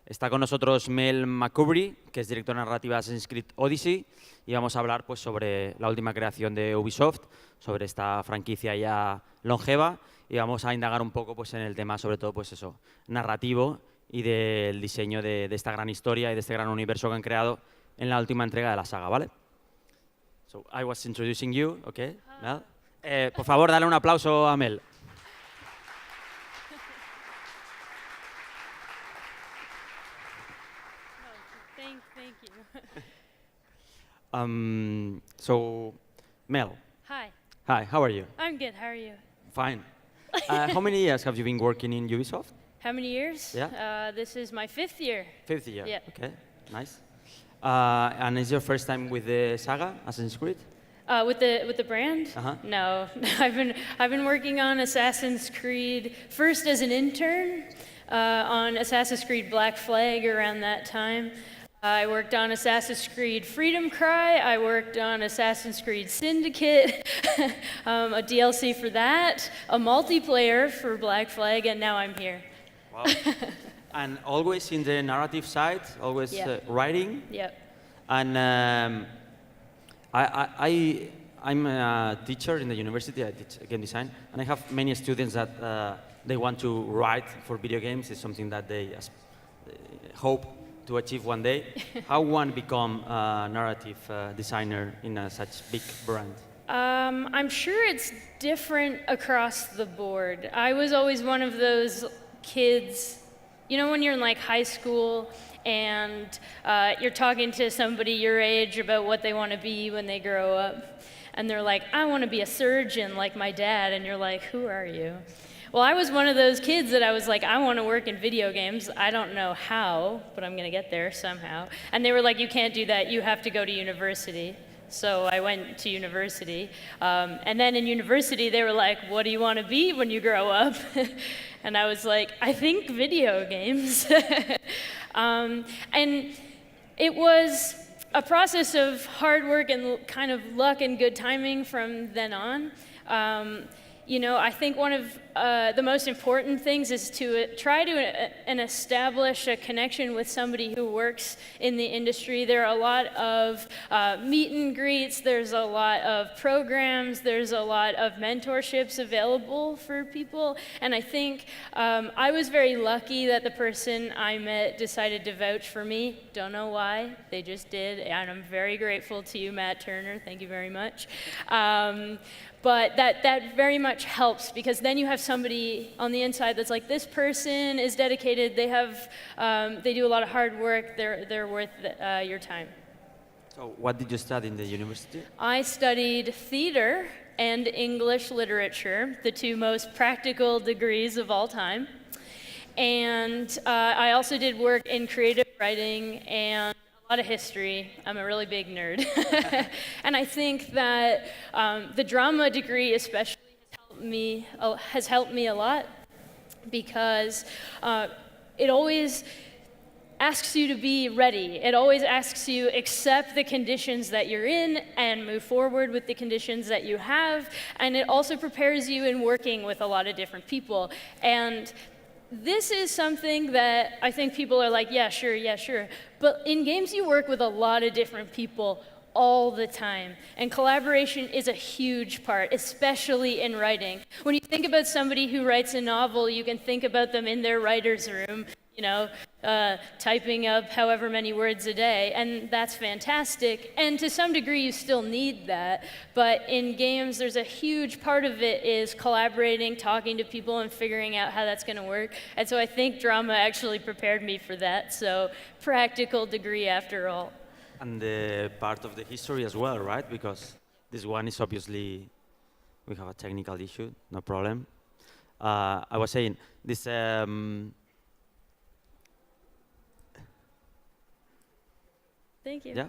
Está con nosotros Mel MacCoubrey, que es director narrativa de Assassin's Creed Odyssey, y vamos a hablar pues, sobre la última creación de Ubisoft, sobre esta franquicia ya longeva, y vamos a indagar un poco pues, en el tema, sobre todo, pues eso, narrativo y del diseño de esta gran historia y de este gran universo que han creado en la última entrega de la saga, ¿vale? So, I was introducing you, okay, Mel. Por favor, dale un aplauso a Mel. Thank you. So, Mel. Hi. Hi, how are you? I'm good. How are you? Fine. How many years have you been working in Ubisoft? How many years? Yeah. This is my 5th year. 5th year. Yeah. Okay, nice. And is your first time with the saga, Assassin's Creed? With the brand? Uh-huh. No, I've been working on Assassin's Creed first as an intern on Assassin's Creed Black Flag around that time. I worked on Assassin's Creed Freedom Cry. I worked on Assassin's Creed Syndicate, a DLC for that, a multiplayer for Black Flag, and now I'm here. Wow. And always in the narrative side, always Yeah. writing. Yep. And I'm a teacher in the university. I teach game design, and I have many students that they want to write for video games. It's something that they hope to achieve one day. How one become a narrative designer in such big brand? I'm sure it's different across the board. I was always one of those kids, you know, when you're in like high school and you're talking to somebody your age about what they want to be when they grow up. And they're like, I want to be a surgeon like my dad. And you're like, who are you? Well, I was one of those kids that I was like, I want to work in video games. I don't know how, but I'm going to get there somehow. And they were like, you can't do that. You have to go to university. So I went to university. And then in university, they were like, what do you want to be when you grow up? And I was like, I think video games. And it was a process of hard work and kind of luck and good timing from then on. You know, I think one of the most important things is to try to and establish a connection with somebody who works in the industry. There are a lot of meet and greets, there's a lot of programs, there's a lot of mentorships available for people. And I think I was very lucky that the person I met decided to vouch for me. Don't know why, they just did. And I'm very grateful to you, Matt Turner. Thank you very much. But that very much helps, because then you have somebody on the inside that's like, this person is dedicated, they do a lot of hard work, they're worth your time. So what did you study in the university? I studied theater and English literature, the two most practical degrees of all time. And I also did work in creative writing and a lot of history. I'm a really big nerd. And I think that the drama degree especially has helped me a lot, because it always asks you to be ready. It always asks you accept the conditions that you're in and move forward with the conditions that you have. And it also prepares you in working with a lot of different people. And this is something that I think people are like, yeah, sure. But in games, you work with a lot of different people all the time. And collaboration is a huge part, especially in writing. When you think about somebody who writes a novel, you can think about them in their writer's room, you know, typing up however many words a day, and that's fantastic. And to some degree, you still need that. But in games, there's a huge part of it is collaborating, talking to people, and figuring out how that's going to work. And so I think drama actually prepared me for that. So practical degree after all. And the part of the history as well, right? Because this one is obviously, we have a technical issue, no problem. I was saying, this, Thank you. yeah,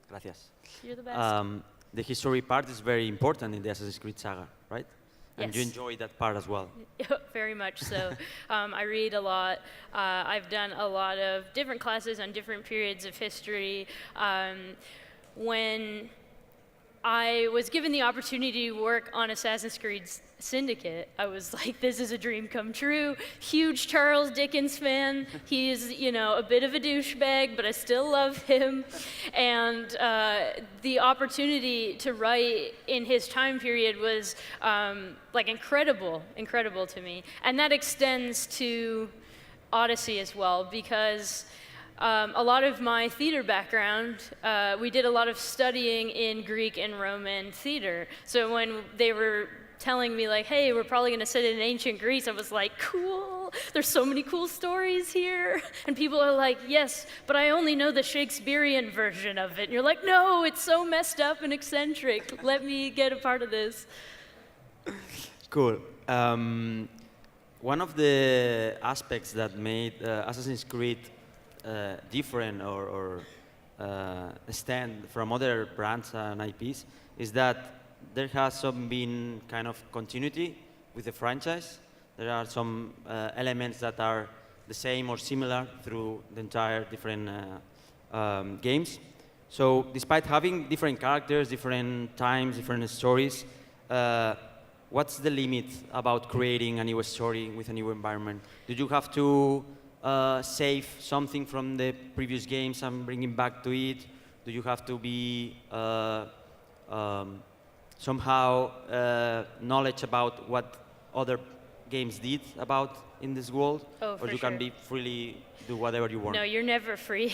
gracias. You're the best. The history part is very important in the Assassin's Creed saga, right? And you Yes. enjoy that part as well. Very much so. I read a lot. I've done a lot of different classes on different periods of history. When I was given the opportunity to work on Assassin's Creed Syndicate, I was like, this is a dream come true. Huge Charles Dickens fan. He's, you know, a bit of a douchebag, but I still love him. And the opportunity to write in his time period was like incredible to me. And that extends to Odyssey as well, because a lot of my theater background, we did a lot of studying in Greek and Roman theater. So when they were telling me like, hey, we're probably going to set it in ancient Greece, I was like, cool, there's so many cool stories here. And people are like, yes, but I only know the Shakespearean version of it. And you're like, no, it's so messed up and eccentric. Let me get a part of this. Cool. One of the aspects that made Assassin's Creed different or stand from other brands and IPs is that there has been kind of continuity with the franchise. There are some elements that are the same or similar through the entire different games. So despite having different characters, different times, different stories, what's the limit about creating a new story with a new environment? Did you have to save something from the previous games and bring it back to it? Do you have to be somehow knowledge about what other games did about in this world? Oh, or you sure. can be freely do whatever you want? No, you're never free.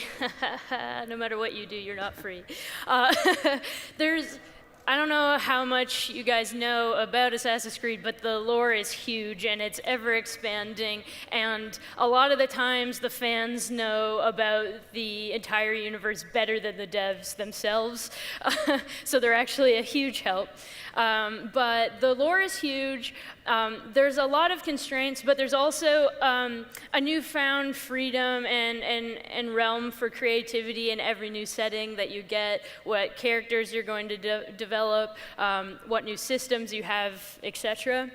No matter what you do, you're not free. I don't know how much you guys know about Assassin's Creed, but the lore is huge and it's ever expanding. And a lot of the times the fans know about the entire universe better than the devs themselves. So they're actually a huge help. But the lore is huge. There's a lot of constraints, but there's also a newfound freedom and realm for creativity in every new setting that you get, what characters you're going to develop, what new systems you have, etc.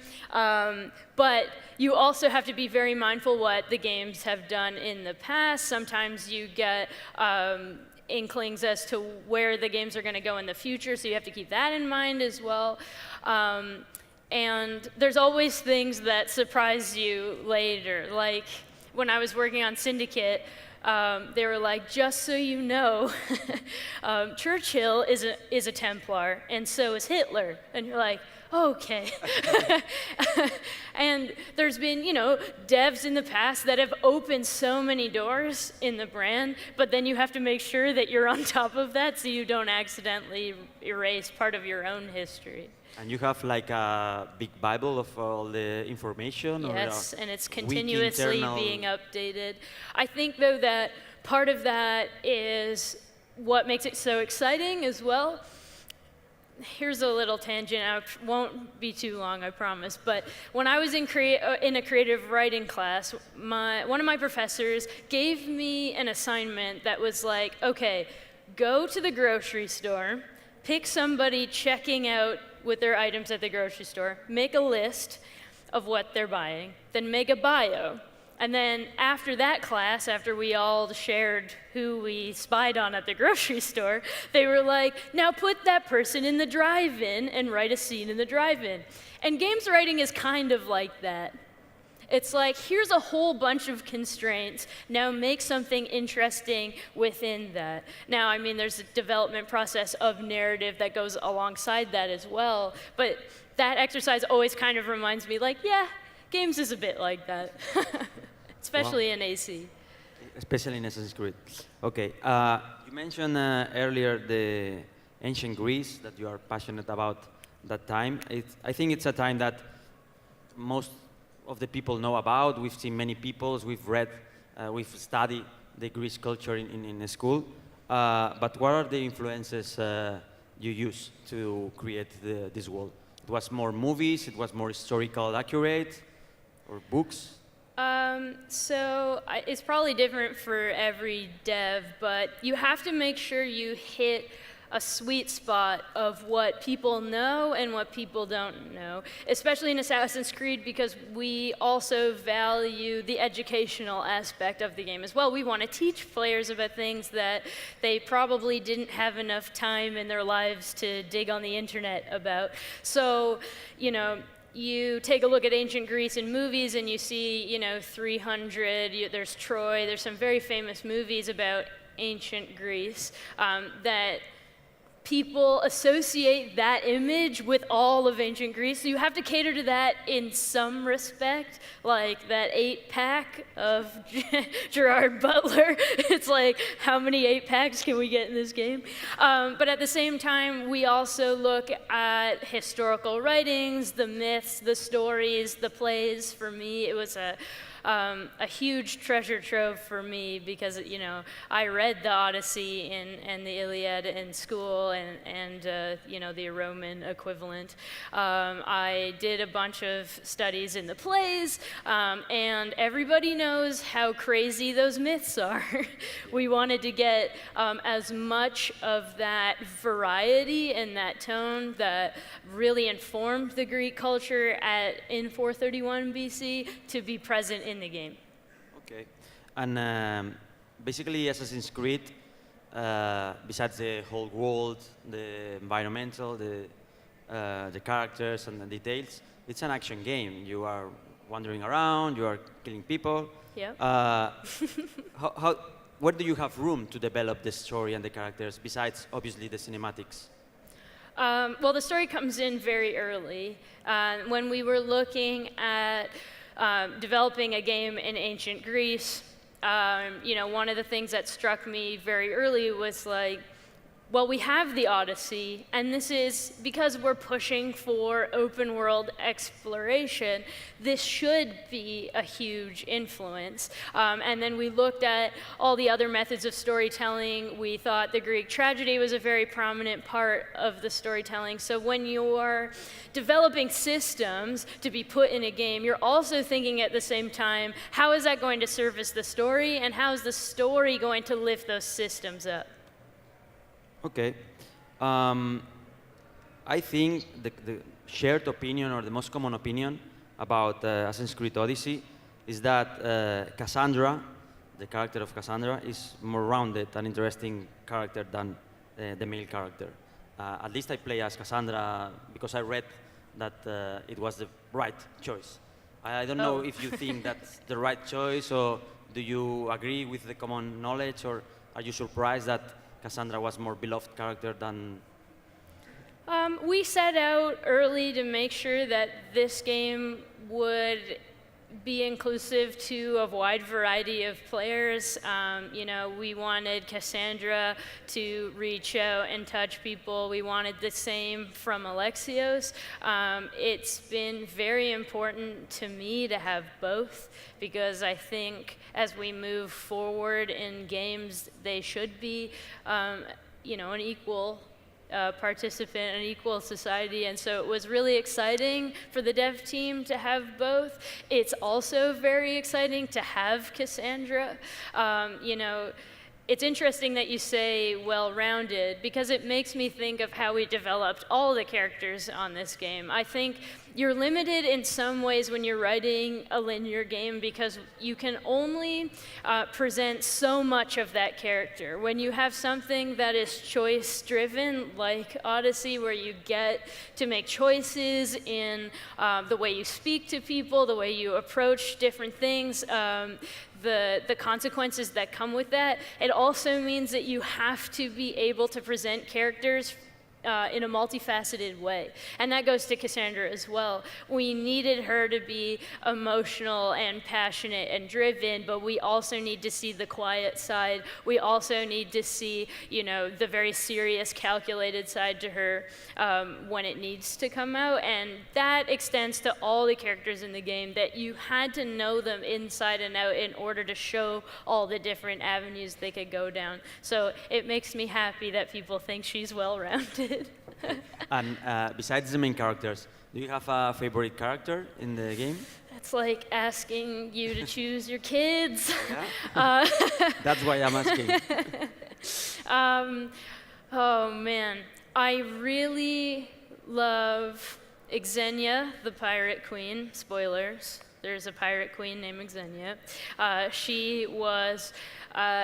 But you also have to be very mindful what the games have done in the past. Sometimes you get inklings as to where the games are going to go in the future, so you have to keep that in mind as well. And there's always things that surprise you later. Like when I was working on Syndicate, they were like, just so you know, Churchill is a Templar, and so is Hitler. And you're like, okay. And there's been, you know, devs in the past that have opened so many doors in the brand, but then you have to make sure that you're on top of that so you don't accidentally erase part of your own history. And you have like a big Bible of all the information? Yes, or and it's continuously internal being updated. I think, though, that part of that is what makes it so exciting as well. Here's a little tangent. I won't be too long, I promise. But when I was in a creative writing class, one of my professors gave me an assignment that was like, okay, go to the grocery store, pick somebody checking out with their items at the grocery store, make a list of what they're buying, then make a bio. And then after that class, after we all shared who we spied on at the grocery store, they were like, now put that person in the drive-in and write a scene in the drive-in. And games writing is kind of like that. It's like, here's a whole bunch of constraints, now make something interesting within that. Now, I mean, there's a development process of narrative that goes alongside that as well, but that exercise always kind of reminds me, like, yeah, games is a bit like that, especially in AC. Especially in Assassin's Creed. Okay, you mentioned earlier the ancient Greece, that you are passionate about that time. I think it's a time that most of the people know about. We've seen many peoples, we've read, we've studied the Greek culture in school. But what are the influences you use to create this world? It was more movies, it was more historical accurate, or books? So it's probably different for every dev, but you have to make sure you hit a sweet spot of what people know and what people don't know, especially in Assassin's Creed, because we also value the educational aspect of the game as well. We want to teach players about things that they probably didn't have enough time in their lives to dig on the internet about. So, you know, you take a look at ancient Greece in movies and you see, 300, there's Troy, there's some very famous movies about ancient Greece that people associate that image with all of ancient Greece. So you have to cater to that in some respect, like that 8-pack of Gerard Butler. It's like, how many 8-packs can we get in this game? But at the same time, we also look at historical writings, the myths, the stories, the plays. For me, it was a huge treasure trove for me because, I read the Odyssey and the Iliad in school and the Roman equivalent. I did a bunch of studies in the plays, and everybody knows how crazy those myths are. We wanted to get as much of that variety and that tone that really informed the Greek culture in 431 BC to be present in the game. Okay, and basically Assassin's Creed, besides the whole world, the environmental, the characters and the details, it's an action game. You are wandering around, you are killing people. Yeah. Where do you have room to develop the story and the characters, besides obviously the cinematics? Well, the story comes in very early. When we were looking at developing a game in ancient Greece, one of the things that struck me very early was like, well, we have the Odyssey, and this is because we're pushing for open world exploration. This should be a huge influence. And then we looked at all the other methods of storytelling. We thought the Greek tragedy was a very prominent part of the storytelling. So when you're developing systems to be put in a game, you're also thinking at the same time, how is that going to service the story, and how is the story going to lift those systems up? Okay. I think the shared opinion, or the most common opinion about Assassin's Creed Odyssey, is that Cassandra, the character of Cassandra, is more rounded and interesting character than the male character. At least I play as Cassandra because I read that it was the right choice. I don't know if you think that's the right choice, or do you agree with the common knowledge, or are you surprised that Cassandra was more beloved character than... We set out early to make sure that this game would be inclusive to a wide variety of players. We wanted Cassandra to reach out and touch people. We wanted the same from Alexios. It's been very important to me to have both, because I think as we move forward in games, they should be, an equal participant, an equal society, and so it was really exciting for the dev team to have both. It's also very exciting to have Cassandra. It's interesting that you say well-rounded, because it makes me think of how we developed all the characters on this game. I think you're limited in some ways when you're writing a linear game, because you can only present so much of that character. When you have something that is choice-driven, like Odyssey, where you get to make choices in the way you speak to people, the way you approach different things, the consequences that come with that, it also means that you have to be able to present characters in a multifaceted way. And that goes to Cassandra as well. We needed her to be emotional and passionate and driven, but we also need to see the quiet side. We also need to see, the very serious, calculated side to her when it needs to come out. And that extends to all the characters in the game, that you had to know them inside and out in order to show all the different avenues they could go down. So it makes me happy that people think she's well-rounded. And besides the main characters, do you have a favorite character in the game? That's like asking you to choose your kids. Yeah? That's why I'm asking. Oh man, I really love Xenia, the Pirate Queen. Spoilers. There's a pirate queen named Xenia. She was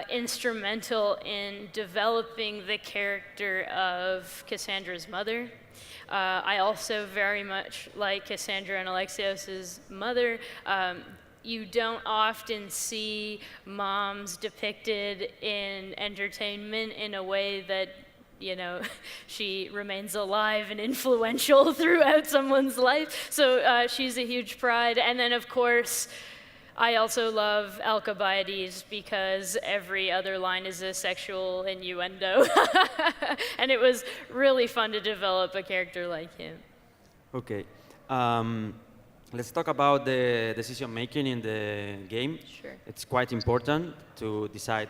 instrumental in developing the character of Cassandra's mother. I also very much like Cassandra and Alexios' mother. You don't often see moms depicted in entertainment in a way that, you know, she remains alive and influential throughout someone's life. So she's a huge pride. And then, of course, I also love Alcibiades because every other line is a sexual innuendo. And it was really fun to develop a character like him. Okay. Let's talk about the decision making in the game. Sure. It's quite important to decide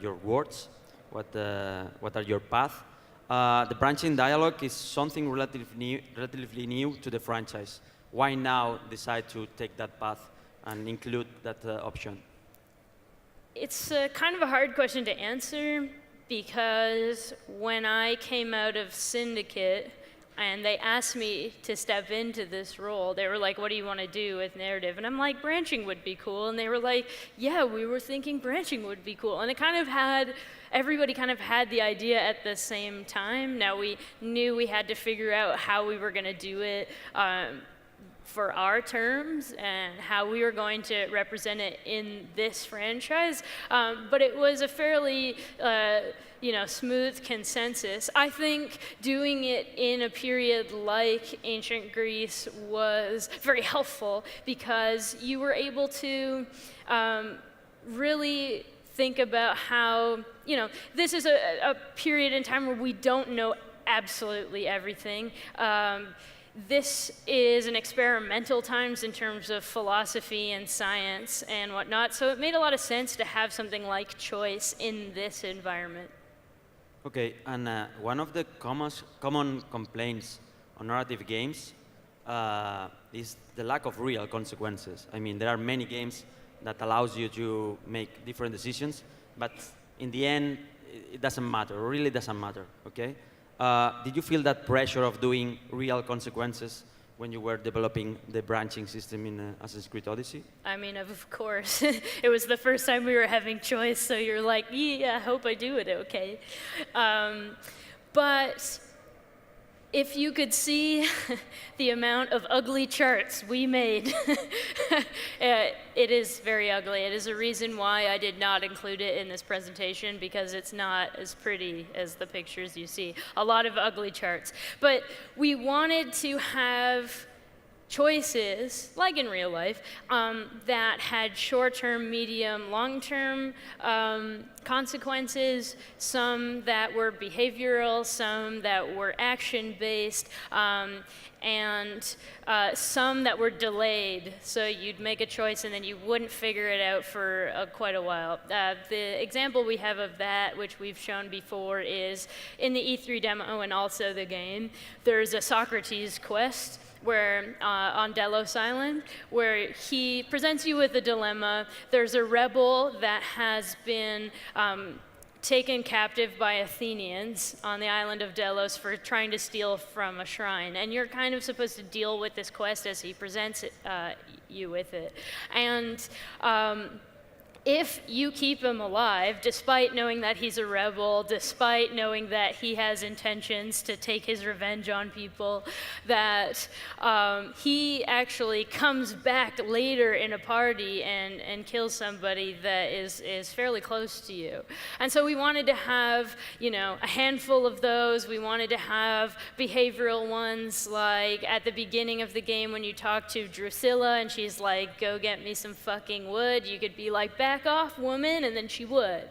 your words, what are your path. The branching dialogue is something relatively new to the franchise. Why now decide to take that path and include that option? It's kind of a hard question to answer because when I came out of Syndicate, and they asked me to step into this role. They were like, what do you want to do with narrative? And I'm like, branching would be cool. And they were like, yeah, we were thinking branching would be cool. And it kind of had, everybody kind of had the idea at the same time. Now we knew we had to figure out how we were going to do it for our terms and how we were going to represent it in this franchise. But it was a fairly smooth consensus. I think doing it in a period like ancient Greece was very helpful because you were able to really think about how, this is a period in time where we don't know absolutely everything. This is an experimental times in terms of philosophy and science and whatnot, so it made a lot of sense to have something like choice in this environment. Okay, and one of the common complaints on narrative games is the lack of real consequences. I mean, there are many games that allows you to make different decisions, but in the end, it doesn't matter, it really doesn't matter, okay? Did you feel that pressure of doing real consequences when you were developing the branching system in Assassin's Creed Odyssey? I mean, of course. It was the first time we were having choice, so you're like, yeah, I hope I do it okay. But if you could see the amount of ugly charts we made, it is very ugly. It is a reason why I did not include it in this presentation because it's not as pretty as the pictures you see. A lot of ugly charts. But we wanted to have choices, like in real life, that had short-term, medium, long-term consequences, some that were behavioral, some that were action-based, and some that were delayed. So you'd make a choice and then you wouldn't figure it out for quite a while. The example we have of that, which we've shown before, is in the E3 demo and also the game, there's a Socrates quest where on Delos Island, where he presents you with a dilemma. There's a rebel that has been taken captive by Athenians on the island of Delos for trying to steal from a shrine. And you're kind of supposed to deal with this quest as he presents you with it. And if you keep him alive, despite knowing that he's a rebel, despite knowing that he has intentions to take his revenge on people, that he actually comes back later in a party and kills somebody that is fairly close to you. And so we wanted to have, a handful of those. We wanted to have behavioral ones, like at the beginning of the game when you talk to Drusilla and she's like, go get me some fucking wood, you could be like, back off, woman, and then she would.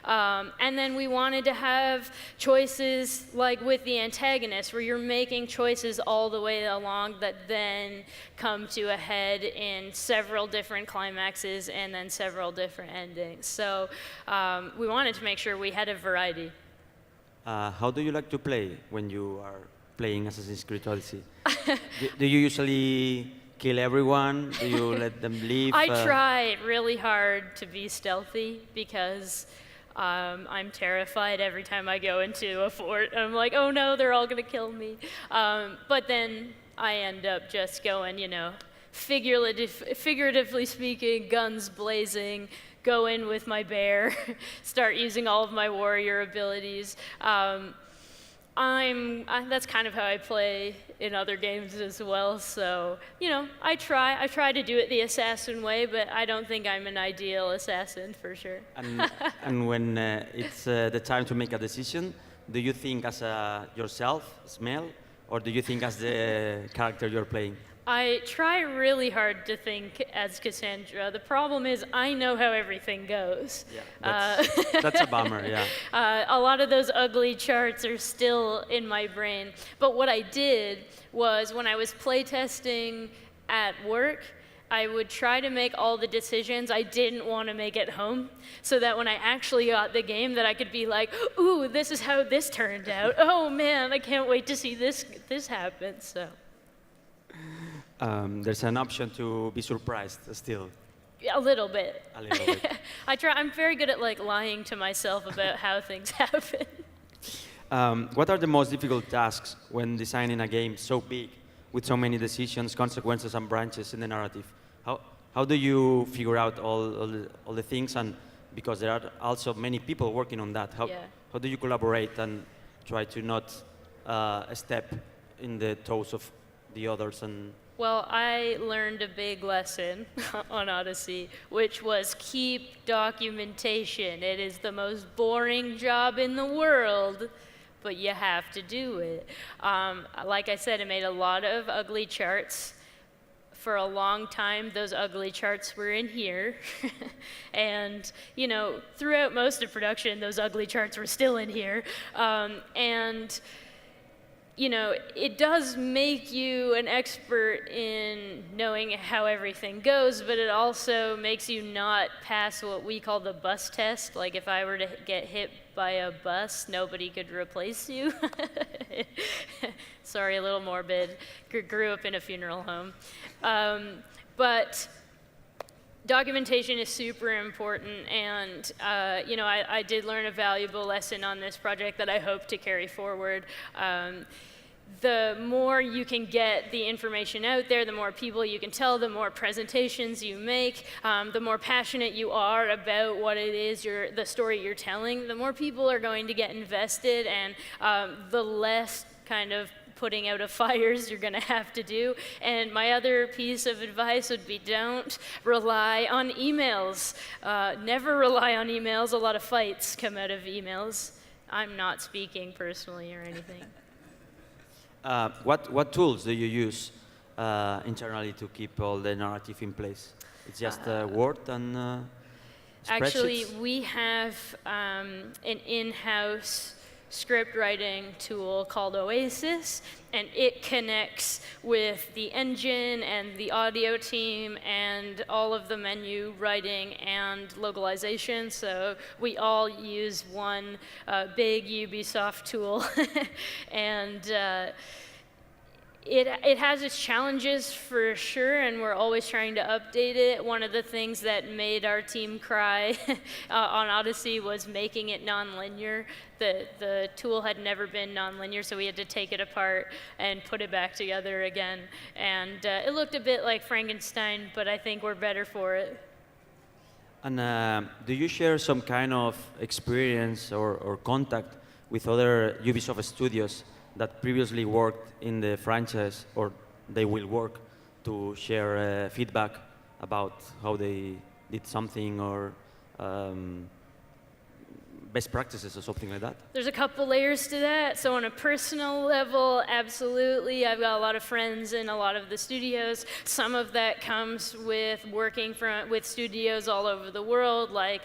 And then we wanted to have choices like with the antagonist, where you're making choices all the way along that then come to a head in several different climaxes and then several different endings. So we wanted to make sure we had a variety. How do you like to play when you are playing Assassin's Creed Odyssey? do you usually kill everyone? Do you let them leave? I try really hard to be stealthy because I'm terrified every time I go into a fort. I'm like, oh no, they're all gonna kill me. But then I end up just going, figuratively speaking, guns blazing, go in with my bear, start using all of my warrior abilities. That's kind of how I play in other games as well. So, you know, I try to do it the assassin way, but I don't think I'm an ideal assassin for sure. And when it's the time to make a decision, do you think as yourself, Smell, or do you think as the character you're playing? I try really hard to think as Cassandra. The problem is I know how everything goes. Yeah, that's a bummer, yeah. A lot of those ugly charts are still in my brain. But what I did was when I was playtesting at work, I would try to make all the decisions I didn't want to make at home, so that when I actually got the game, that I could be like, ooh, this is how this turned out. Oh man, I can't wait to see this happen. So. There's an option to be surprised still. A little bit. A little bit. I'm very good at like lying to myself about how things happen. What are the most difficult tasks when designing a game so big, with so many decisions, consequences, and branches in the narrative? How do you figure out all the things? And because there are also many people working on that, how do you collaborate and try to not step in the toes of the others? Well, I learned a big lesson on Odyssey, which was keep documentation. It is the most boring job in the world, but you have to do it. Like I said, I made a lot of ugly charts. For a long time, those ugly charts were in here. And, you know, throughout most of production, those ugly charts were still in here. And you know, it does make you an expert in knowing how everything goes, but it also makes you not pass what we call the bus test. Like if I were to get hit by a bus, nobody could replace you. Sorry, a little morbid. Grew up in a funeral home. But documentation is super important, and you know, I did learn a valuable lesson on this project that I hope to carry forward. The more you can get the information out there, the more people you can tell, the more presentations you make, the more passionate you are about what it is the story you're telling, the more people are going to get invested, and the less kind of putting out of fires you're going to have to do. And my other piece of advice would be don't rely on emails. Never rely on emails. A lot of fights come out of emails. I'm not speaking personally or anything. What tools do you use internally to keep all the narrative in place? It's just Word and spreadsheets? Actually, we have an in-house script writing tool called Oasis, and it connects with the engine and the audio team and all of the menu writing and localization. So we all use one big Ubisoft tool. And it has its challenges for sure, and we're always trying to update it. One of the things that made our team cry on Odyssey was making it non-linear. The tool had never been non-linear, so we had to take it apart and put it back together again. And it looked a bit like Frankenstein, but I think we're better for it. And do you share some kind of experience or contact with other Ubisoft studios that previously worked in the franchise, or they will work, to share feedback about how they did something, or best practices or something like that? There's a couple layers to that. So on a personal level, absolutely. I've got a lot of friends in a lot of the studios. Some of that comes with working with studios all over the world. Like,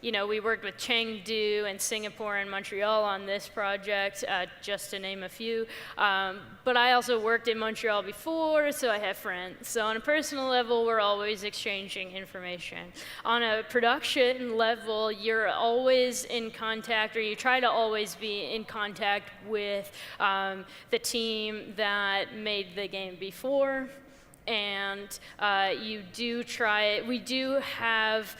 you know, we worked with Chengdu and Singapore and Montreal on this project, just to name a few. But I also worked in Montreal before, so I have friends. So on a personal level, we're always exchanging information. On a production level, you're always in contact, or you try to always be in contact with the team that made the game before. and you do try. We do have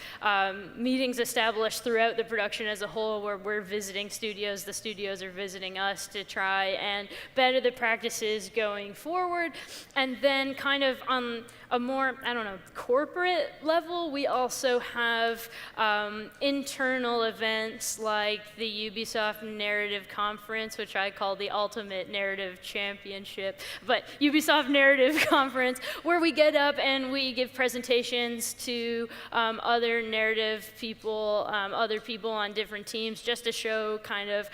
meetings established throughout the production as a whole, where we're visiting studios, the studios are visiting us to try and better the practices going forward. And then kind of on a more, I don't know, corporate level, we also have internal events like the Ubisoft Narrative Conference, which I call the Ultimate Narrative Championship, but Ubisoft Narrative Conference, where we get up and we give presentations to other narrative people, other people on different teams, just to show kind of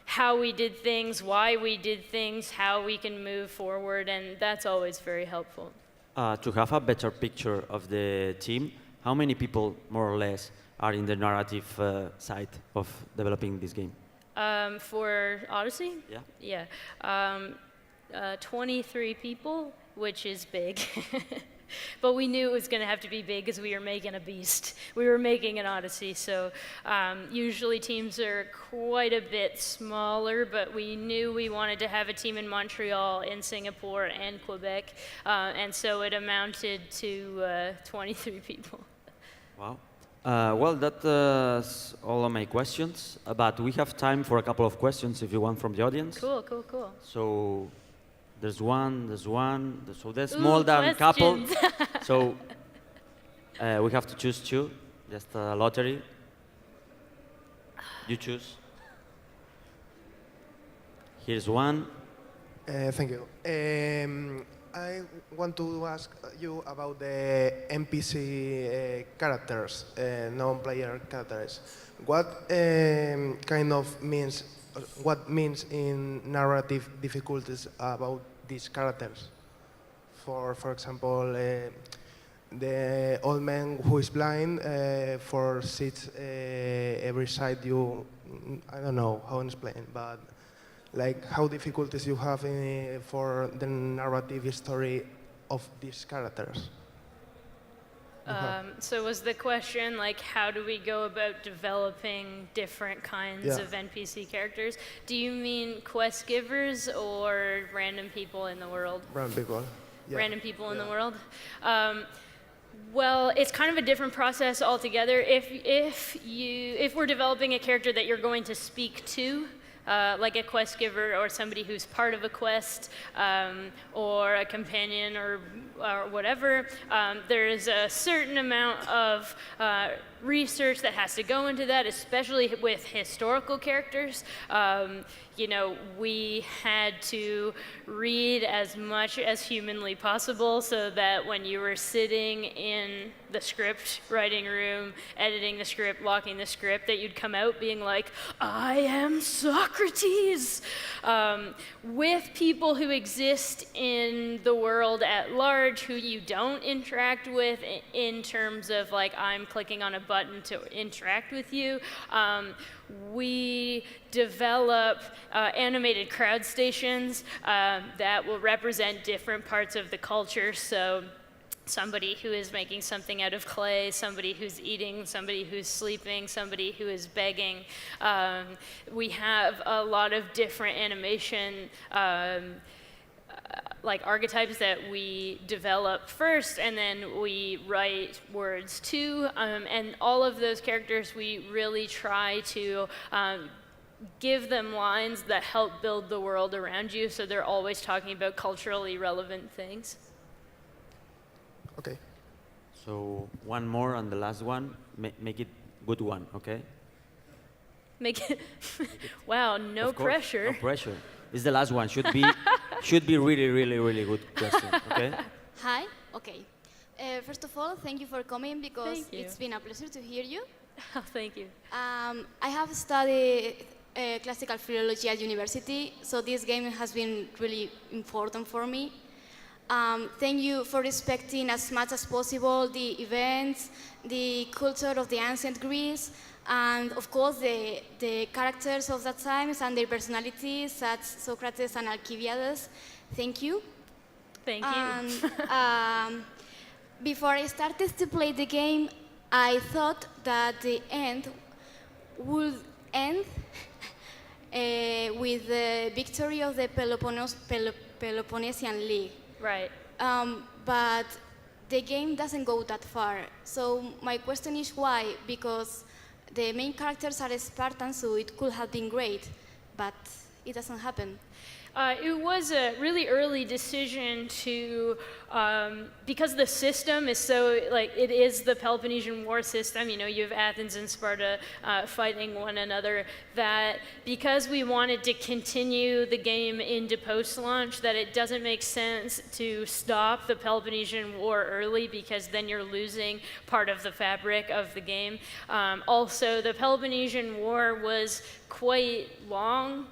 how we did things, why we did things, how we can move forward, and that's always very helpful. To have a better picture of the team, how many people, more or less, are in the narrative side of developing this game? For Odyssey? Yeah. Yeah. 23 people, which is big. But we knew it was going to have to be big because we were making a beast. We were making an Odyssey, so usually teams are quite a bit smaller, but we knew we wanted to have a team in Montreal, in Singapore, and Quebec, and so it amounted to 23 people. Wow. Well, that's all of my questions, but we have time for a couple of questions if you want from the audience. Cool, cool, cool. So there's one, so there's more than a couple. So we have to choose two, just a lottery. You choose. Here's one. Thank you. I want to ask you about the NPC characters, non-player characters. What kind of means? What means in narrative difficulties about these characters? For example, the old man who is blind for sits every side you. I don't know how to explain, but like how difficulties you have for the narrative story of these characters. So was the question like, how do we go about developing different kinds of NPC characters? Do you mean quest givers or random people in the world? Random people. Yeah. Random people in the world? Well, it's kind of a different process altogether. If we're developing a character that you're going to speak to, like a quest giver or somebody who's part of a quest, or a companion or whatever, there is a certain amount of research that has to go into that, especially with historical characters. You know, we had to read as much as humanly possible so that when you were sitting in the script writing room, editing the script, locking the script, that you'd come out being like, I am Socrates. With people who exist in the world at large who you don't interact with in terms of like, I'm clicking on a button to interact with you, we develop animated crowd stations that will represent different parts of the culture. So somebody who is making something out of clay, somebody who's eating, somebody who's sleeping, somebody who is begging. We have a lot of different animation like archetypes that we develop first, and then we write words to, and all of those characters we really try to give them lines that help build the world around you, so they're always talking about culturally relevant things. Okay. So one more and the last one, make it good one, okay? Make it, wow, no pressure. No pressure. It's the last one. Should be really good question. Okay. Hi. Okay. First of all, thank you for coming because it's been a pleasure to hear you. Oh, thank you. I have studied classical philology at university, so this game has been really important for me. Thank you for respecting as much as possible the events, the culture of the ancient Greece, and of course the characters of that times and their personalities, such as Socrates and Alcibiades. Thank you. Thank you. And before I started to play the game, I thought that the end would end with the victory of the Peloponnesian League. Right. but the game doesn't go that far. So my question is why? Because the main characters are Spartans, so it could have been great, but it doesn't happen. It was a really early decision to, because the system is so, like, it is the Peloponnesian War system, you know, you have Athens and Sparta fighting one another, that because we wanted to continue the game into post-launch, that it doesn't make sense to stop the Peloponnesian War early, because then you're losing part of the fabric of the game. Also, the Peloponnesian War was quite long.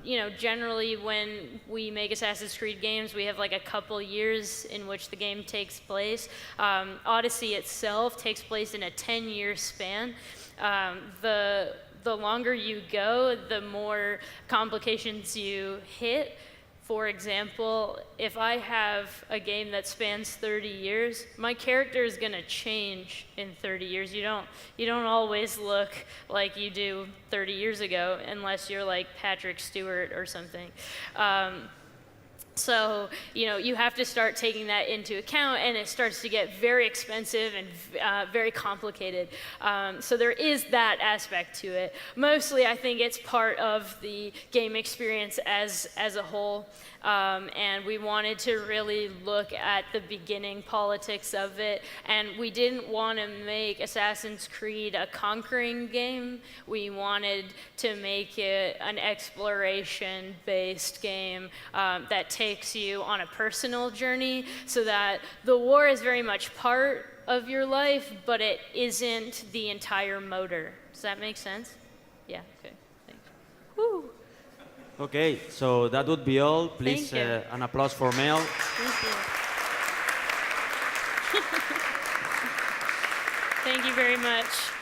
You know, generally when we make Assassin's Creed games, we have like a couple years in which the game takes place. Odyssey itself takes place in a 10-year span. The longer you go, the more complications you hit. For example, if I have a game that spans 30 years, my character is going to change in 30 years. You don't always look like you do 30 years ago unless you're like Patrick Stewart or something. So, you know, you have to start taking that into account, and it starts to get very expensive and very complicated. So there is that aspect to it. Mostly, I think it's part of the game experience as a whole. And we wanted to really look at the beginning politics of it. And we didn't want to make Assassin's Creed a conquering game. We wanted to make it an exploration-based game that takes you on a personal journey, so that the war is very much part of your life, but it isn't the entire motor. Does that make sense? Yeah, okay, thanks. Woo. Okay, so that would be all. Please, an applause for Mel. Thank you. Thank you very much.